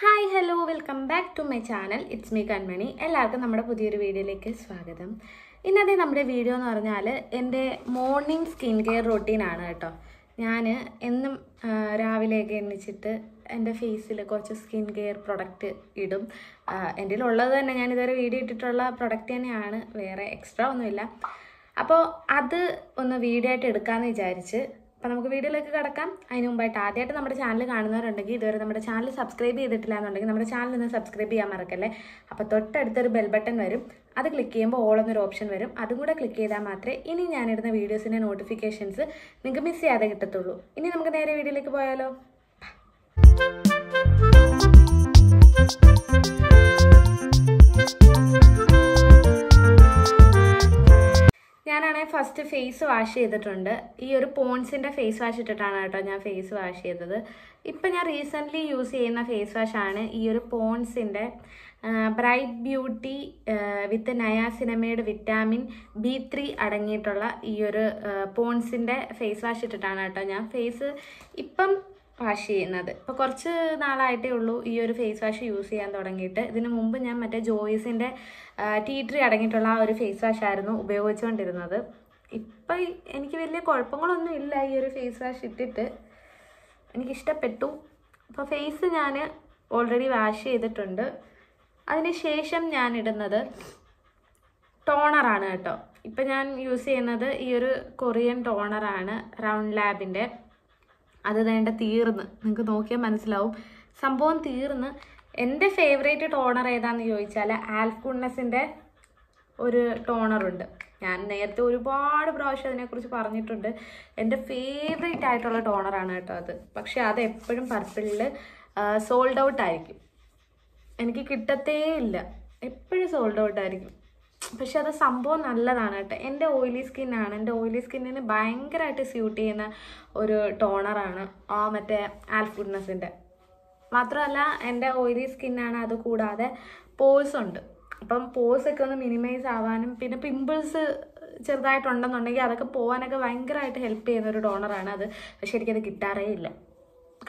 Hi hello welcome back to my channel. It's me Kanmani. എല്ലാവർക്കും നമ്മുടെ പുതിയൊരു വീഡിയോയിലേക്ക് സ്വാഗതം. ഇന്നത്തെ നമ്മുടെ വീഡിയോ എന്ന് പറഞ്ഞാൽ എൻ്റെ മോർണിംഗ് സ്കിൻ കെയർ റൊട്ടീനാണ് കേട്ടോ. ഞാൻ എന്നും രാവിലെയൊക്കെ എണ്ണിച്ചിട്ട് എൻ്റെ ഫേസിൽ കുറച്ച് സ്കിൻ കെയർ പ്രൊഡക്റ്റ് ഇടും. എൻ്റെ ഉള്ളത് തന്നെ ഞാൻ ഇതുവരെ വീഡിയോ ഇട്ടിട്ടുള്ള പ്രൊഡക്റ്റ് തന്നെയാണ്, വേറെ എക്സ്ട്രാ ഒന്നുമില്ല. അപ്പോൾ അത് ഒന്ന് വീഡിയോ ആയിട്ട് എടുക്കാമെന്ന് വിചാരിച്ച്. അപ്പോൾ നമുക്ക് വീഡിയോയിലേക്ക് കിടക്കാം. അതിന് മുമ്പായിട്ട് ആദ്യമായിട്ട് നമ്മുടെ ചാനൽ കാണുന്നവരുണ്ടെങ്കിൽ ഇതുവരെ നമ്മുടെ ചാനൽ സബ്സ്ക്രൈബ് ചെയ്തിട്ടില്ല എന്നുണ്ടെങ്കിൽ നമ്മുടെ ചാനൽ ഒന്ന് സബ്സ്ക്രൈബ് ചെയ്യാൻ മറക്കല്ലേ. അപ്പോൾ തൊട്ടടുത്തൊരു ബെൽ ബട്ടൺ വരും, അത് ക്ലിക്ക് ചെയ്യുമ്പോൾ ഓൾ എന്നൊരു ഓപ്ഷൻ വരും. അതും കൂടെ ക്ലിക്ക് ചെയ്താൽ മാത്രമേ ഇനി ഞാനിടുന്ന വീഡിയോസിൻ്റെ നോട്ടിഫിക്കേഷൻസ് നിങ്ങൾക്ക് മിസ് ചെയ്യാതെ കിട്ടത്തുള്ളൂ. ഇനി നമുക്ക് നേരെ വീഡിയോയിലേക്ക് പോയാലോ. ഞാനാണെങ്കിൽ ഫസ്റ്റ് ഫേസ് വാഷ് ചെയ്തിട്ടുണ്ട്. ഈ ഒരു പോൺസിൻ്റെ ഫേസ് വാഷ് ഇട്ടിട്ടാണ് കേട്ടോ ഞാൻ ഫേസ് വാഷ് ചെയ്തത്. ഇപ്പം ഞാൻ റീസെൻ്റ്ലി യൂസ് ചെയ്യുന്ന ഫേസ് വാഷാണ് ഈ ഒരു പോൺസിൻ്റെ bright beauty with niacinamide vitamin B3 അടങ്ങിയിട്ടുള്ള ഈ ഒരു പോൺസിൻ്റെ ഫേസ് വാഷ് ഇട്ടിട്ടാണ് കേട്ടോ ഞാൻ ഫേസ് ഇപ്പം വാഷ് ചെയ്യുന്നത്. ഇപ്പോൾ കുറച്ച് നാളായിട്ടേ ഉള്ളൂ ഈ ഒരു ഫേസ് വാഷ് യൂസ് ചെയ്യാൻ തുടങ്ങിയിട്ട്. ഇതിന് മുമ്പ് ഞാൻ മറ്റേ ജോയ്സിൻ്റെ T3 അടങ്ങിയിട്ടുള്ള ആ ഒരു ഫേസ് വാഷ് ആയിരുന്നു ഉപയോഗിച്ചുകൊണ്ടിരുന്നത്. ഇപ്പം എനിക്ക് വലിയ കുഴപ്പങ്ങളൊന്നും ഇല്ല ഈ ഒരു ഫേസ് വാഷ് ഇട്ടിട്ട്, എനിക്കിഷ്ടപ്പെട്ടു. അപ്പോൾ ഫേസ് ഞാൻ ഓൾറെഡി വാഷ് ചെയ്തിട്ടുണ്ട്. അതിന് ശേഷം ഞാൻ ഇടുന്നത് ടോണറാണ് കേട്ടോ. ഇപ്പം ഞാൻ യൂസ് ചെയ്യുന്നത് ഈ ഒരു കൊറിയൻ ടോണറാണ്, റൗണ്ട് ലാബിൻ്റെ. അത് വേണ്ട തീർന്ന്, നിങ്ങൾക്ക് നോക്കിയാൽ മനസ്സിലാവും സംഭവം തീർന്ന്. എൻ്റെ ഫേവറേറ്റ് ടോണർ ഏതാണെന്ന് ചോദിച്ചാൽ ആൽഫ് ഗുഡ്നസിൻ്റെ ഒരു ടോണറുണ്ട്. ഞാൻ നേരത്തെ ഒരുപാട് പ്രാവശ്യം അതിനെക്കുറിച്ച് പറഞ്ഞിട്ടുണ്ട്. എൻ്റെ ഫേവറേറ്റ് ആയിട്ടുള്ള ടോണറാണ് കേട്ടോ അത്. പക്ഷെ അത് എപ്പോഴും പർപ്പിളിൽ സോൾഡ് ഔട്ട് ആയിരിക്കും, എനിക്ക് കിട്ടത്തേ ഇല്ല, എപ്പോഴും സോൾഡ് ഔട്ട് ആയിരിക്കും. പക്ഷെ അത് സംഭവം നല്ലതാണ് കേട്ടോ. എൻ്റെ ഓയിലി സ്കിന്നാണ്, എൻ്റെ ഓയിലി സ്കിന്നിന് ഭയങ്കരമായിട്ട് സ്യൂട്ട് ചെയ്യുന്ന ഒരു ടോണറാണ് ആ മറ്റേ ആൽഫ് ഗുഡ്നസിൻ്റെ. മാത്രമല്ല എൻ്റെ ഓയിലി സ്കിന്നാണ്, അത് കൂടാതെ പോഴ്സ് ഉണ്ട്. അപ്പം പോഴ്സൊക്കെ ഒന്ന് മിനിമൈസ് ആവാനും പിന്നെ പിമ്പിൾസ് ചെറുതായിട്ടുണ്ടെന്നുണ്ടെങ്കിൽ അതൊക്കെ പോകാനൊക്കെ ഭയങ്കരമായിട്ട് ഹെൽപ്പ് ചെയ്യുന്ന ഒരു ടോണറാണ് അത്. പക്ഷെ എനിക്കത് കിട്ടാറേ ഇല്ല.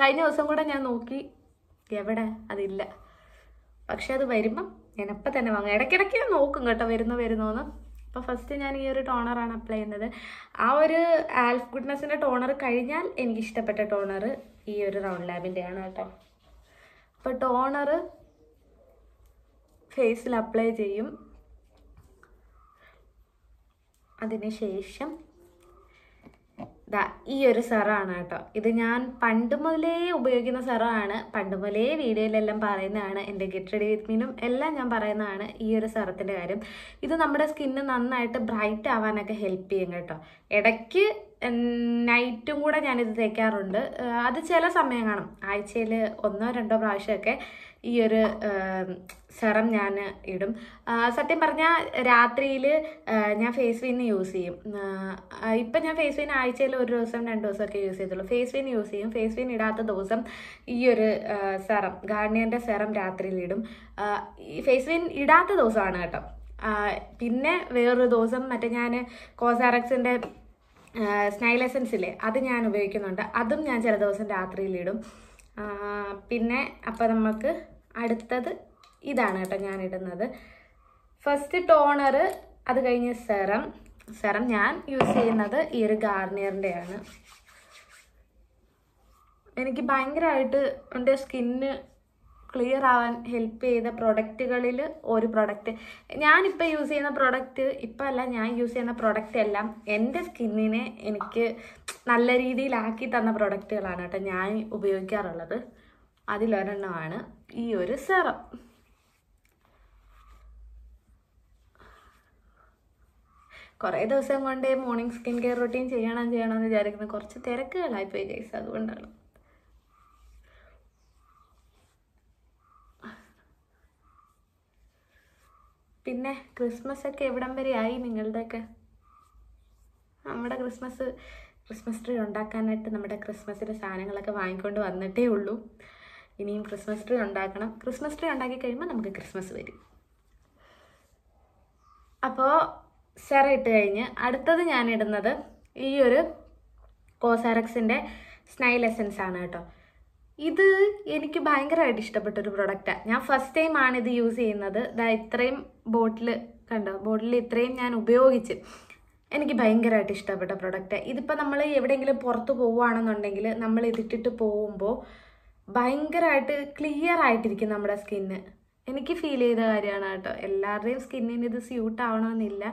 കഴിഞ്ഞ ദിവസം കൂടെ ഞാൻ നോക്കി, എവിടെ അതില്ല. പക്ഷെ അത് വരുമ്പം ഞാൻ അപ്പം തന്നെ വാങ്ങും. ഇടയ്ക്കിടയ്ക്ക് നോക്കും കേട്ടോ വരുന്നോന്ന്. അപ്പോൾ ഫസ്റ്റ് ഞാൻ ഈ ഒരു ടോണറാണ് അപ്ലൈ ചെയ്യുന്നത്. ആ ഒരു ആൽഫ് ഗുഡ്നസിൻ്റെ ടോണർ കഴിഞ്ഞാൽ എനിക്കിഷ്ടപ്പെട്ട ടോണർ ഈ ഒരു റൗണ്ട് ലാബിൻ്റെയാണ് കേട്ടോ. അപ്പോൾ ടോണർ ഫേസിൽ അപ്ലൈ ചെയ്യും. അതിന് ശേഷം ഈ ഒരു സെറമാണ് കേട്ടോ. ഇത് ഞാൻ പണ്ട് മുതലേ ഉപയോഗിക്കുന്ന സെറമാണ്, പണ്ട് മുതലേ വീഡിയോയിലെല്ലാം പറയുന്നതാണ്. എൻ്റെ ഗെറ്റ് റെഡി വിത്ത് മീനും എല്ലാം ഞാൻ പറയുന്നതാണ് ഈ ഒരു സെറത്തിൻ്റെ കാര്യം. ഇത് നമ്മുടെ സ്കിന്ന് നന്നായിട്ട് ബ്രൈറ്റ് ആവാനൊക്കെ ഹെൽപ്പ് ചെയ്യും കേട്ടോ. ഇടയ്ക്ക് നൈറ്റും കൂടെ ഞാനിത് തേക്കാറുണ്ട്. അത് ചില സമയം കാണും, ആഴ്ചയിൽ 1-2 പ്രാവശ്യമൊക്കെ ഈ ഒരു സെറം ഞാൻ ഇടും. സത്യം പറഞ്ഞാൽ രാത്രിയിൽ ഞാൻ ഫേസ് വിൻ യൂസ് ചെയ്യും. ഇപ്പം ഞാൻ ഫേസ് വിൻ ആഴ്ചയിൽ 1 ദിവസം 2 ദിവസമൊക്കെ യൂസ് ചെയ്തുള്ളൂ. ഫേസ് വിൻ യൂസ് ചെയ്യും. ഫേസ് വിൻ ഇടാത്ത ദിവസം ഈ ഒരു സെറം, ഗാർണിയറിൻ്റെ സെറം രാത്രിയിൽ ഇടും. ഈ ഫേസ് വിൻ ഇടാത്ത ദിവസമാണ് കേട്ടോ. പിന്നെ വേറൊരു ദിവസം മറ്റേ ഞാൻ കോസാറക്സിൻ്റെ സ്നൈൽ എസൻസില്ലേ, അത് ഞാൻ ഉപയോഗിക്കുന്നുണ്ട്. അതും ഞാൻ ചില ദിവസം രാത്രിയിലിടും. പിന്നെ അപ്പം നമുക്ക് അടുത്തത് ഇതാണ് കേട്ടോ ഞാൻ ഇടുന്നത്. ഫസ്റ്റ് ടോണർ, അത് കഴിഞ്ഞ് സെറം ഞാൻ യൂസ് ചെയ്യുന്നത് ഈ ഒരു ഗാർണിയറിൻ്റെയാണ്. എനിക്ക് ഭയങ്കരമായിട്ട് എൻ്റെ സ്കിന്ന് ക്ലിയർ ആവാൻ ഹെൽപ്പ് ചെയ്ത പ്രൊഡക്റ്റുകളിൽ ഒരു പ്രൊഡക്റ്റ്, ഞാനിപ്പോൾ യൂസ് ചെയ്യുന്ന പ്രൊഡക്റ്റ് ഇപ്പം അല്ല, ഞാൻ യൂസ് ചെയ്യുന്ന പ്രൊഡക്റ്റ് എല്ലാം എൻ്റെ സ്കിന്നിനെ എനിക്ക് നല്ല രീതിയിലാക്കി തന്ന പ്രൊഡക്റ്റുകളാണ് കേട്ടോ ഞാൻ ഉപയോഗിക്കാറുള്ളത്. അതിലൊരെണ്ണമാണ് ഈ ഒരു സെറം. കുറേ ദിവസം കൊണ്ട് മോർണിംഗ് സ്കിൻ കെയർ റൊട്ടീൻ ചെയ്യണമെന്ന് വിചാരിക്കുന്നത് കുറച്ച് തിരക്കുകളായിപ്പോയി ഗൈസ്, അതുകൊണ്ടാണ്. പിന്നെ ക്രിസ്മസ് ഒക്കെ എവിടം വരെ ആയി നിങ്ങളുടെയൊക്കെ? നമ്മുടെ ക്രിസ്മസ് ട്രീ ഉണ്ടാക്കാനായിട്ട് നമ്മുടെ ക്രിസ്മസിൻ്റെ സാധനങ്ങളൊക്കെ വാങ്ങിക്കൊണ്ട് വന്നിട്ടേ ഉള്ളൂ. ഇനിയും ക്രിസ്മസ് ട്രീ ഉണ്ടാക്കണം. ക്രിസ്മസ് ട്രീ ഉണ്ടാക്കി കഴിയുമ്പോൾ നമുക്ക് ക്രിസ്മസ് വരും. അപ്പോൾ സെറ ഇട്ട് കഴിഞ്ഞ് അടുത്തത് ഞാൻ ഇടുന്നത് ഈ ഒരു കോസാറക്സിൻ്റെ സ്നൈൽ എസൻസ് ആണ് കേട്ടോ. ഇത് എനിക്ക് ഭയങ്കരമായിട്ട് ഇഷ്ടപ്പെട്ടൊരു പ്രൊഡക്റ്റാണ്. ഞാൻ ഫസ്റ്റ് ടൈമാണ് ഇത് യൂസ് ചെയ്യുന്നത്. ഇത്രയും ബോട്ടിൽ കണ്ടോ, ബോട്ടിൽ ഇത്രയും ഞാൻ ഉപയോഗിച്ച് എനിക്ക് ഭയങ്കരമായിട്ട് ഇഷ്ടപ്പെട്ട പ്രൊഡക്റ്റ്. ഇതിപ്പോൾ നമ്മൾ എവിടെയെങ്കിലും പുറത്ത് പോവുകയാണെന്നുണ്ടെങ്കിൽ നമ്മൾ ഇതിട്ടിട്ട് പോകുമ്പോൾ ഭയങ്കരമായിട്ട് ക്ലിയർ ആയിട്ടിരിക്കും നമ്മുടെ സ്കിന്ന്. എനിക്ക് ഫീൽ ചെയ്ത കാര്യമാണ് കേട്ടോ. എല്ലാവരുടെയും സ്കിന്നിന് ഇത് സ്യൂട്ട് ആവണമെന്നില്ല,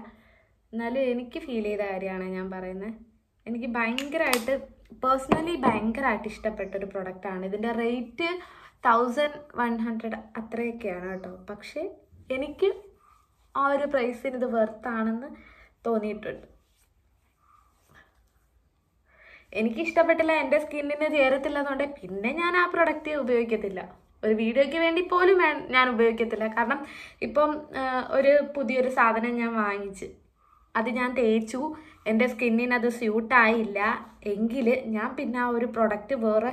എന്നാലും എനിക്ക് ഫീൽ ചെയ്ത കാര്യമാണ് ഞാൻ പറയുന്നത്. എനിക്ക് ഭയങ്കരമായിട്ട് പേഴ്സണലി ഭയങ്കരമായിട്ട് ഇഷ്ടപ്പെട്ടൊരു പ്രൊഡക്റ്റാണ്. ഇതിൻ്റെ റേറ്റ് 1100 അത്രയൊക്കെയാണ് കേട്ടോ. പക്ഷേ എനിക്ക് ആ ഒരു പ്രൈസിന് ഇത് വെർത്താണെന്ന് തോന്നിയിട്ടുണ്ട്. എനിക്ക് ഇഷ്ടപ്പെട്ടില്ല, എൻ്റെ സ്കിന്നിന് ചേരത്തില്ല എന്നുണ്ടെങ്കിൽ പിന്നെ ഞാൻ ആ പ്രൊഡക്റ്റ് ഉപയോഗിക്കത്തില്ല. ഒരു വീഡിയോയ്ക്ക് വേണ്ടി പോലും ഞാൻ ഉപയോഗിക്കത്തില്ല. കാരണം ഇപ്പം ഒരു പുതിയൊരു സാധനം ഞാൻ വാങ്ങിച്ച് അത് ഞാൻ തേച്ചു, എൻ്റെ സ്കിന്നിന് അത് സ്യൂട്ടായില്ല എങ്കിൽ ഞാൻ പിന്നെ ആ ഒരു പ്രൊഡക്റ്റ് വേറെ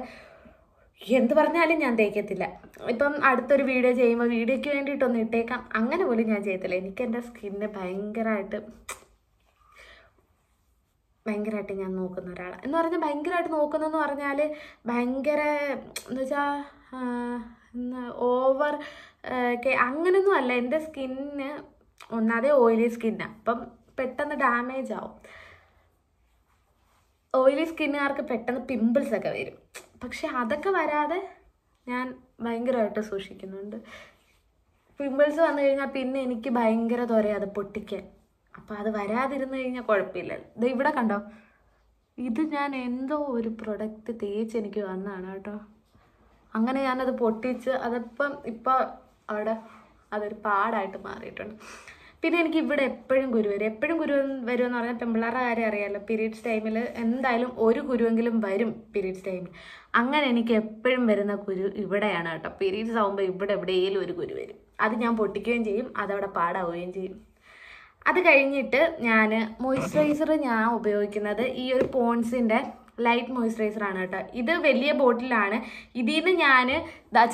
എന്ത് പറഞ്ഞാലും ഞാൻ തേക്കത്തില്ല. ഇപ്പം അടുത്തൊരു വീഡിയോ ചെയ്യുമ്പോൾ വീഡിയോയ്ക്ക് വേണ്ടിയിട്ടൊന്ന് ഇട്ടേക്കാം, അങ്ങനെ പോലും ഞാൻ ചെയ്യത്തില്ല. എനിക്ക് എൻ്റെ സ്കിന്ന് ഭയങ്കരമായിട്ട് ഞാൻ നോക്കുന്ന ഒരാളാണ്. എന്ന് പറഞ്ഞാൽ ഭയങ്കരമായിട്ട് നോക്കുന്നതെന്ന് പറഞ്ഞാൽ ഭയങ്കര എന്ന് വെച്ചാൽ ഓവർ അങ്ങനെയൊന്നും അല്ല. എൻ്റെ സ്കിന്നിന് ഒന്നാതെ ഓയിലി സ്കിന്നാണ്, അപ്പം പെട്ടെന്ന് ഡാമേജ് ആവും. ഓയിലി സ്കിന്നുകാർക്ക് പെട്ടെന്ന് പിമ്പിൾസൊക്കെ വരും. പക്ഷെ അതൊക്കെ വരാതെ ഞാൻ ഭയങ്കരമായിട്ട് സൂക്ഷിക്കുന്നുണ്ട്. പിമ്പിൾസ് വന്നു കഴിഞ്ഞാൽ പിന്നെ എനിക്ക് ഭയങ്കര ത്വരയാണ് അത് പൊട്ടിക്കാൻ. അപ്പം അത് വരാതിരുന്നു കഴിഞ്ഞാൽ കുഴപ്പമില്ല. ഇത് ഇവിടെ കണ്ടോ, ഇത് ഞാൻ എന്തോ ഒരു പ്രൊഡക്റ്റ് തേച്ച് എനിക്ക് വന്നതാണ് കേട്ടോ. അങ്ങനെ ഞാനത് പൊട്ടിച്ച് അതിപ്പം അവിടെ അതൊരു പാടായിട്ട് മാറിയിട്ടുണ്ട്. പിന്നെ എനിക്ക് ഇവിടെ എപ്പോഴും കുരു വരും. എപ്പോഴും കുരു വരുമെന്ന് പറഞ്ഞാൽ പെൺപിള്ളേരുടെ കാര്യം അറിയാമല്ലോ. പീരീഡ്സ് ടൈമിൽ എന്തായാലും ഒരു കുരുവെങ്കിലും വരും പീരീഡ്സ് ടൈമിൽ. അങ്ങനെ എനിക്ക് എപ്പോഴും വരുന്ന കുരു ഇവിടെയാണ് കേട്ടോ. പീരീഡ്സ് ആകുമ്പോൾ ഇവിടെ എവിടെയെങ്കിലും ഒരു കുരു വരും. അത് ഞാൻ പൊട്ടിക്കുകയും ചെയ്യും, അതവിടെ പാടാവുകയും ചെയ്യും. അത് കഴിഞ്ഞിട്ട് ഞാൻ മോയ്സ്ചറൈസർ ഞാൻ ഉപയോഗിക്കുന്നത് ഈ ഒരു പോൺസിൻ്റെ ലൈറ്റ് മോയ്സ്ചറൈസറാണ് കേട്ടോ. ഇത് വലിയ ബോട്ടിലാണ്. ഇതിൽ നിന്ന് ഞാൻ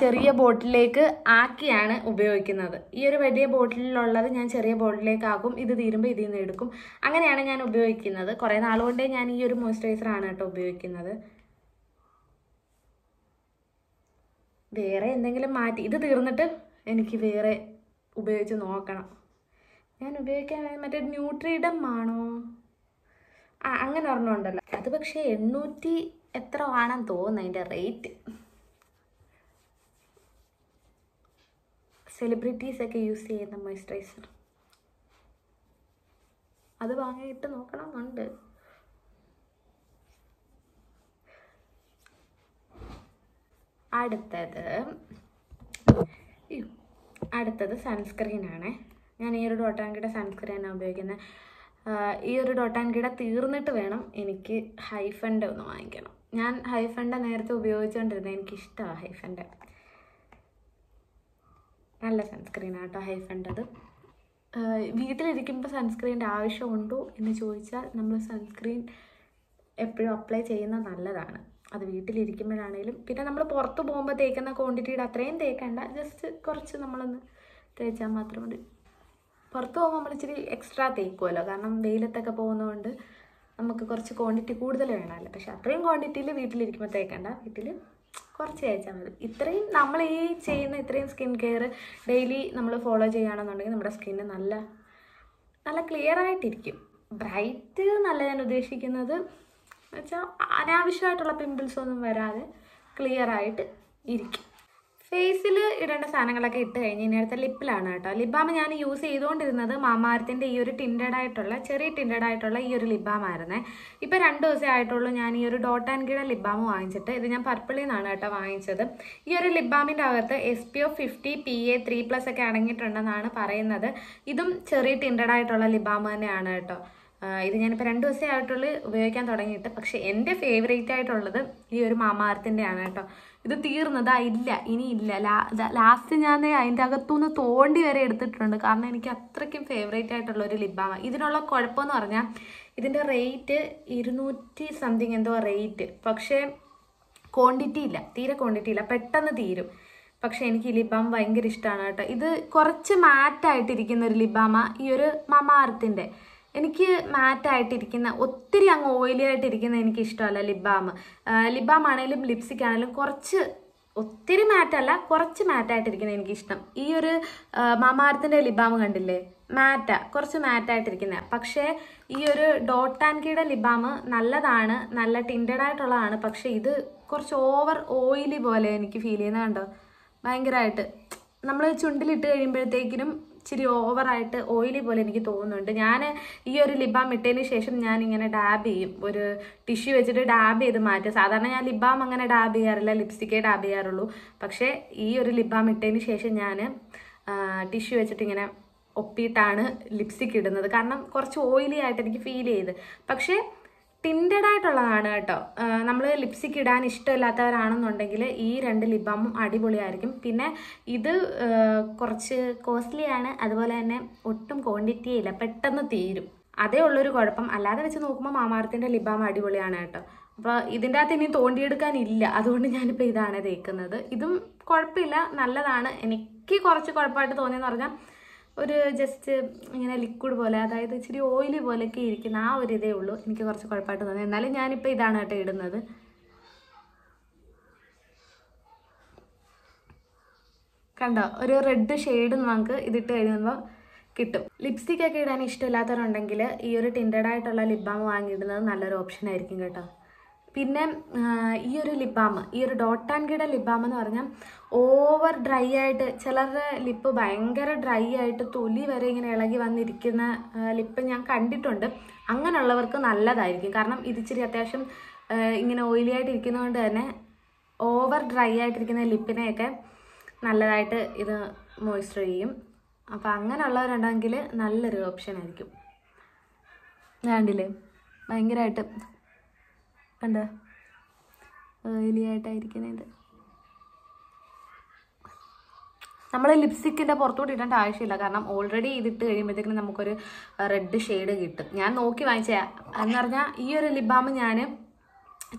ചെറിയ ബോട്ടിലേക്ക് ആക്കിയാണ് ഉപയോഗിക്കുന്നത്. ഈ ഒരു വലിയ ബോട്ടിലുള്ളത് ഞാൻ ചെറിയ ബോട്ടിലേക്ക് ആക്കും. ഇത് തീരുമ്പോൾ ഇതിൽ നിന്ന് എടുക്കും. അങ്ങനെയാണ് ഞാൻ ഉപയോഗിക്കുന്നത്. കുറേ നാളുകൊണ്ടേ ഞാൻ ഈ ഒരു മോയ്സ്ചറൈസറാണ് കേട്ടോ ഉപയോഗിക്കുന്നത്. വേറെ എന്തെങ്കിലും മാറ്റി ഇത് തീർന്നിട്ട് എനിക്ക് വേറെ ഉപയോഗിച്ച് നോക്കണം. ഞാൻ ഉപയോഗിക്കാൻ മറ്റേ ന്യൂട്രിഡം ആണോ അങ്ങനെ ഒരെണ്ണം ഉണ്ടല്ലോ, അത് പക്ഷേ 800 എത്ര ആണെന്ന് തോന്നുന്നു അതിൻ്റെ റേറ്റ്. സെലിബ്രിറ്റീസൊക്കെ യൂസ് ചെയ്യുന്ന മോയ്സ്ചറൈസർ, അത് വാങ്ങിയിട്ട് നോക്കണമെന്നുണ്ട്. അടുത്തത് സൺസ്ക്രീനാണ്. ഞാൻ ഈ ഒരു ഡോട്ട് ആൻഡ് കിയുടെ സൺസ്ക്രീനാണ് ഉപയോഗിക്കുന്നത്. ഈ ഒരു ഡോട്ട് ആൻഡ് കിയുടെ തീർന്നിട്ട് വേണം എനിക്ക് ഹൈഫൻ്റെ ഒന്ന് വാങ്ങിക്കണം. ഞാൻ ഹൈഫൻ്റെ നേരത്തെ ഉപയോഗിച്ചുകൊണ്ടിരുന്നത്, എനിക്കിഷ്ടമാണ് ഹൈഫൻ്റെ. നല്ല സൺസ്ക്രീനാണ് കേട്ടോ ഹൈഫൻ്റെത്. വീട്ടിലിരിക്കുമ്പോൾ സൺസ്ക്രീൻ്റെ ആവശ്യമുണ്ടോ എന്ന് ചോദിച്ചാൽ നമ്മൾ സൺസ്ക്രീൻ എപ്പോഴും അപ്ലൈ ചെയ്യുന്നത് നല്ലതാണ്. അത് വീട്ടിലിരിക്കുമ്പോഴാണേലും പിന്നെ നമ്മൾ പുറത്ത് പോകുമ്പോൾ തേക്കുന്ന ക്വാണ്ടിറ്റിയുടെ അത്രയും തേക്കണ്ട, ജസ്റ്റ് കുറച്ച് നമ്മളൊന്ന് തേച്ചാൽ മാത്രം മതി. പുറത്ത് പോകുമ്പോൾ നമ്മൾ ഇച്ചിരി എക്സ്ട്രാ തേക്കുമല്ലോ, കാരണം വെയിലത്തൊക്കെ പോകുന്നതുകൊണ്ട് നമുക്ക് കുറച്ച് ക്വാണ്ടിറ്റി കൂടുതൽ വേണമല്ലോ. പക്ഷെ അത്രയും ക്വാണ്ടിറ്റിയിൽ വീട്ടിലിരിക്കുമ്പോൾ തേക്കണ്ട, വീട്ടിൽ കുറച്ച് തേച്ചാൽ മതി. ഇത്രയും നമ്മൾ ഈ ചെയ്യുന്ന ഇത്രയും സ്കിൻ കെയർ ഡെയിലി നമ്മൾ ഫോളോ ചെയ്യുകയാണെന്നുണ്ടെങ്കിൽ നമ്മുടെ സ്കിന്ന് നല്ല നല്ല ക്ലിയർ ആയിട്ടിരിക്കും. ബ്രൈറ്റ് നല്ല ഞാൻ ഉദ്ദേശിക്കുന്നത് വെച്ചാൽ അനാവശ്യമായിട്ടുള്ള പിമ്പിൾസൊന്നും വരാതെ ക്ലിയർ ആയിട്ട് ഇരിക്കും. ഫേസിൽ ഇടേണ്ട സാധനങ്ങളൊക്കെ ഇട്ട് കഴിഞ്ഞ് ഇനി അടുത്ത ലിപ്പിലാണ് കേട്ടോ. ലിപ് ബാം ഞാൻ യൂസ് ചെയ്തുകൊണ്ടിരുന്നത് മാമാഅർത്തിൻ്റെ ഈ ഒരു ചെറിയ ടിൻഡഡ് ആയിട്ടുള്ള ഈ ഒരു ലിപ് ബാം ആയിരുന്നേ. ഇപ്പോൾ 2 ദിവസമേ ആയിട്ടുള്ളൂ ഞാൻ ഈ ഒരു ഡോട്ട് ആൻഡ് കിയുടെ ലിപ് ബാം വാങ്ങിച്ചിട്ട്. ഇത് ഞാൻ പർപ്പിളിൽ നിന്നാണ് കേട്ടോ വാങ്ങിച്ചത്. ഈ ഒരു ലിപ് ബാമിൻ്റെ അകത്ത് SPF 50 PA 3+ ഒക്കെ അടങ്ങിയിട്ടുണ്ടെന്നാണ് പറയുന്നത്. ഇതും ചെറിയ ടിൻഡഡ് ആയിട്ടുള്ള ലിപ് ബാം തന്നെയാണ് കേട്ടോ. ഇത് ഞാനിപ്പോൾ 2 ദിവസമേ ആയിട്ടുള്ളൂ ഉപയോഗിക്കാൻ തുടങ്ങിയിട്ട്. പക്ഷേ എൻ്റെ ഫേവറേറ്റ് ആയിട്ടുള്ളത് ഈ ഒരു മാമാഅർത്തിൻ്റെ ആണ് കേട്ടോ. ഇത് തീർന്നതാ, ഇല്ല ഇനിയില്ല. ലാസ്റ്റ് ഞാൻ അതിൻ്റെ അകത്തുനിന്ന് തോണ്ടി വരെ എടുത്തിട്ടുണ്ട്, കാരണം എനിക്ക് അത്രയ്ക്കും ഫേവറേറ്റ് ആയിട്ടുള്ള ഒരു ലിപ് ബാമാണ്. ഇതിനുള്ള കുഴപ്പമെന്ന് പറഞ്ഞാൽ ഇതിൻ്റെ റേറ്റ് 200 സംതിങ് എന്തോ റേറ്റ്. പക്ഷേ ക്വാണ്ടിറ്റി ഇല്ല, തീരെ ക്വാണ്ടിറ്റി ഇല്ല, പെട്ടെന്ന് തീരും. പക്ഷേ എനിക്ക് ഈ ലിപ് ബാം ഭയങ്കര ഇഷ്ടമാണ് കേട്ടോ. ഇത് കുറച്ച് മാറ്റായിട്ടിരിക്കുന്ന ഒരു ലിപ് ബാമാണ് ഈ ഒരു മാമാഅർത്തിൻ്റെ. എനിക്ക് മാറ്റായിട്ടിരിക്കുന്ന, ഒത്തിരി അങ്ങ് ഓയിലി ആയിട്ടിരിക്കുന്ന എനിക്ക് ഇഷ്ടമല്ല ലിപ് ബാം. ലിപ് ബാം ആണെങ്കിലും ലിപ്സ്റ്റിക് ആണെങ്കിലും കുറച്ച് ഒത്തിരി മാറ്റല്ല, കുറച്ച് മാറ്റായിട്ടിരിക്കുന്നത് എനിക്കിഷ്ടം. ഈ ഒരു മാമാർത്തിൻ്റെ ലിബാം കണ്ടില്ലേ, കുറച്ച് മാറ്റായിട്ടിരിക്കുന്നത്. പക്ഷേ ഈ ഒരു ഡോട്ട് ആൻഡ് കീയുടെ ലിബാം നല്ലതാണ്, നല്ല ടിൻറ്റഡ് ആയിട്ടുള്ളതാണ്. പക്ഷേ ഇത് കുറച്ച് ഓവർ ഓയിലി പോലെ എനിക്ക് ഫീൽ ചെയ്യുന്നത് കണ്ടോ, ഭയങ്കരമായിട്ട് നമ്മൾ ചുണ്ടിലിട്ട് കഴിയുമ്പോഴത്തേക്കിനും ഇച്ചിരി ഓവറായിട്ട് ഓയിലി പോലെ എനിക്ക് തോന്നുന്നുണ്ട്. ഞാൻ ഈ ഒരു ലിബാം ഇട്ടതിന് ശേഷം ഞാൻ ഇങ്ങനെ ഡാബ് ചെയ്യും, ഒരു ടിഷ്യൂ വെച്ചിട്ട് ഡാബ് ചെയ്ത് മാറ്റും. സാധാരണ ഞാൻ ലിബാം അങ്ങനെ ഡാബ് ചെയ്യാറില്ല, ലിപ്സ്റ്റിക്കേ ഡാബ് ചെയ്യാറുള്ളൂ. പക്ഷേ ഈ ഒരു ലിബാം ഇട്ടതിന് ശേഷം ഞാൻ ടിഷ്യൂ വെച്ചിട്ട് ഇങ്ങനെ ഒപ്പിയിട്ടാണ് ലിപ്സ്റ്റിക് ഇടുന്നത്. കാരണം കുറച്ച് ഓയിലി ആയിട്ട് എനിക്ക് ഫീൽ ചെയ്ത്. പക്ഷേ ടിൻറ്റഡ് ആയിട്ടുള്ളതാണ് കേട്ടോ. നമ്മൾ ലിപ്സ്റ്റിക് ഇടാൻ ഇഷ്ടമില്ലാത്തവരാണെന്നുണ്ടെങ്കിൽ ഈ 2 ലിബാമും അടിപൊളിയായിരിക്കും. പിന്നെ ഇത് കുറച്ച് കോസ്റ്റ്ലിയാണ്, അതുപോലെ തന്നെ ഒട്ടും ക്വാണ്ടിറ്റി ഇല്ല, പെട്ടെന്ന് തീരും. അതേ ഉള്ളൊരു കുഴപ്പം. അല്ലാതെ വെച്ച് നോക്കുമ്പോൾ മാമാർത്തിൻ്റെ ലിബാം അടിപൊളിയാണ് കേട്ടോ. അപ്പോൾ ഇതിൻ്റെ അകത്ത് ഇനി തോണ്ടിയെടുക്കാനില്ല, അതുകൊണ്ട് ഞാനിപ്പോൾ ഇതാണ് തേക്കുന്നത്. ഇതും കുഴപ്പമില്ല, നല്ലതാണ്. എനിക്ക് കുറച്ച് കുഴപ്പമായിട്ട് തോന്നിയെന്ന് പറഞ്ഞാൽ ഒരു ജസ്റ്റ് ഇങ്ങനെ ലിക്വിഡ് പോലെ, അതായത് ഇച്ചിരി ഓയിലി പോലെയൊക്കെ ഇരിക്കുന്ന ആ ഒരു ഇതേ ഉള്ളൂ എനിക്ക് കുറച്ച് കുഴപ്പമായിട്ട് തോന്നി. എന്നാലും ഞാനിപ്പോൾ ഇതാണ് കേട്ടോ ഇടുന്നത്. കണ്ടോ, ഒരു റെഡ് ഷെയ്ഡ് നമുക്ക് ഇതിട്ട് കഴിയുമ്പോൾ കിട്ടും. ലിപ്സ്റ്റിക് ഒക്കെ ഇടാൻ ഇഷ്ടമില്ലാത്തവരുണ്ടെങ്കിൽ ഈ ഒരു ടിൻറ്റഡ് ആയിട്ടുള്ള ലിബാം വാങ്ങിയിടുന്നത് നല്ലൊരു ഓപ്ഷൻ ആയിരിക്കും കേട്ടോ. പിന്നെ ഈ ഒരു ലിബാം, ഈ ഒരു ഡോട്ട് ആൻഡ് കീയുടെ ലിബാം എന്ന് പറഞ്ഞാൽ ഓവർ ഡ്രൈ ആയിട്ട്, ചിലരുടെ ലിപ്പ് ഭയങ്കര ഡ്രൈ ആയിട്ട് തൊലി വരെ ഇങ്ങനെ ഇളകി വന്നിരിക്കുന്ന ലിപ്പ് ഞാൻ കണ്ടിട്ടുണ്ട്. അങ്ങനെയുള്ളവർക്ക് നല്ലതായിരിക്കും. കാരണം ഇതിച്ചിരി അത്യാവശ്യം ഇങ്ങനെ ഓയിലി ആയിട്ട് ഇരിക്കുന്നതുകൊണ്ട് തന്നെ ഓവർ ഡ്രൈ ആയിട്ടിരിക്കുന്ന ലിപ്പിനെയൊക്കെ നല്ലതായിട്ട് ഇത് മോയ്സ്ചർ ചെയ്യും. അപ്പോൾ അങ്ങനെയുള്ളവരുണ്ടെങ്കിൽ നല്ലൊരു ഓപ്ഷൻ ആയിരിക്കും. കണ്ടില്ലേ, ഭയങ്കരമായിട്ട് കണ്ടോ ഓയിലി ആയിട്ടായിരിക്കുന്നത്. നമ്മൾ ലിപ്സ്റ്റിക്കിൻ്റെ പുറത്തോട്ട് ഇടേണ്ട ആവശ്യമില്ല, കാരണം ഓൾറെഡി ഇതിട്ട് കഴിയുമ്പോഴത്തേക്കും നമുക്കൊരു റെഡ് ഷെയ്ഡ് കിട്ടും. ഞാൻ നോക്കി വാങ്ങിച്ച എന്ന് പറഞ്ഞാൽ ഈ ഒരു ലിബാം ഞാൻ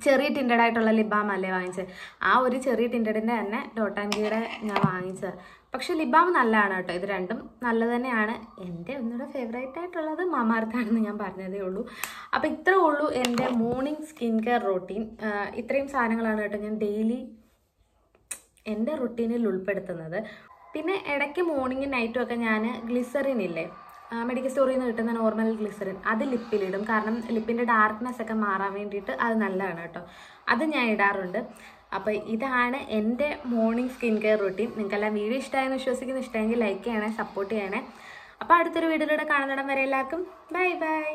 ചെറിയ ടിൻറ്റഡ് ആയിട്ടുള്ള ലിബാം അല്ലേ വാങ്ങിച്ചത്. ആ ഒരു ചെറിയ ടിൻറ്റഡിൻ്റെ തന്നെ ഡോട്ട് ആൻഡ് കീയുടെ ഞാൻ വാങ്ങിച്ചത്. പക്ഷെ ലിബാം നല്ലതാണ് കേട്ടോ, ഇത് രണ്ടും നല്ലത് തന്നെയാണ്. എൻ്റെ ഒന്നുകൂടെ ഫേവറേറ്റ് ആയിട്ടുള്ളത് മാമാർത്താണെന്ന് ഞാൻ പറഞ്ഞതേ ഉള്ളൂ. അപ്പോൾ ഇത്രേ ഉള്ളൂ എൻ്റെ മോർണിംഗ് സ്കിൻ കെയർ റൊട്ടീൻ. ഇത്രയും സാധനങ്ങളാണ് കേട്ടോ ഞാൻ ഡെയിലി എൻ്റെ റൊട്ടീനിൽ ഉൾപ്പെടുത്തുന്നത്. പിന്നെ ഇടയ്ക്ക് മോർണിംഗും നൈറ്റും ഒക്കെ ഞാൻ ഗ്ലിസറിൻ ഇല്ലേ, മെഡിക്കൽ സ്റ്റോറിൽ നിന്ന് കിട്ടുന്ന നോർമൽ ഗ്ലിസറിൻ, അത് ലിപ്പിലിടും. കാരണം ലിപ്പിൻ്റെ ഡാർക്ക്നെസ് ഒക്കെ മാറാൻ വേണ്ടിയിട്ട് അത് നല്ലതാണ് കേട്ടോ, അത് ഞാൻ ഇടാറുണ്ട്. അപ്പോൾ ഇതാണ് എൻ്റെ മോർണിംഗ് സ്കിൻ കെയർ റൂട്ടീൻ. നിങ്ങൾക്കെല്ലാം വീഡിയോ ഇഷ്ടമായെന്ന് വിശ്വസിക്കുന്നു. ഇഷ്ടമെങ്കിൽ ലൈക്ക് ചെയ്യണേ, സപ്പോർട്ട് ചെയ്യണേ. അപ്പോൾ അടുത്തൊരു വീഡിയോയിലൂടെ കാണുന്നിടം വരെ എല്ലാവർക്കും ബൈ ബൈ.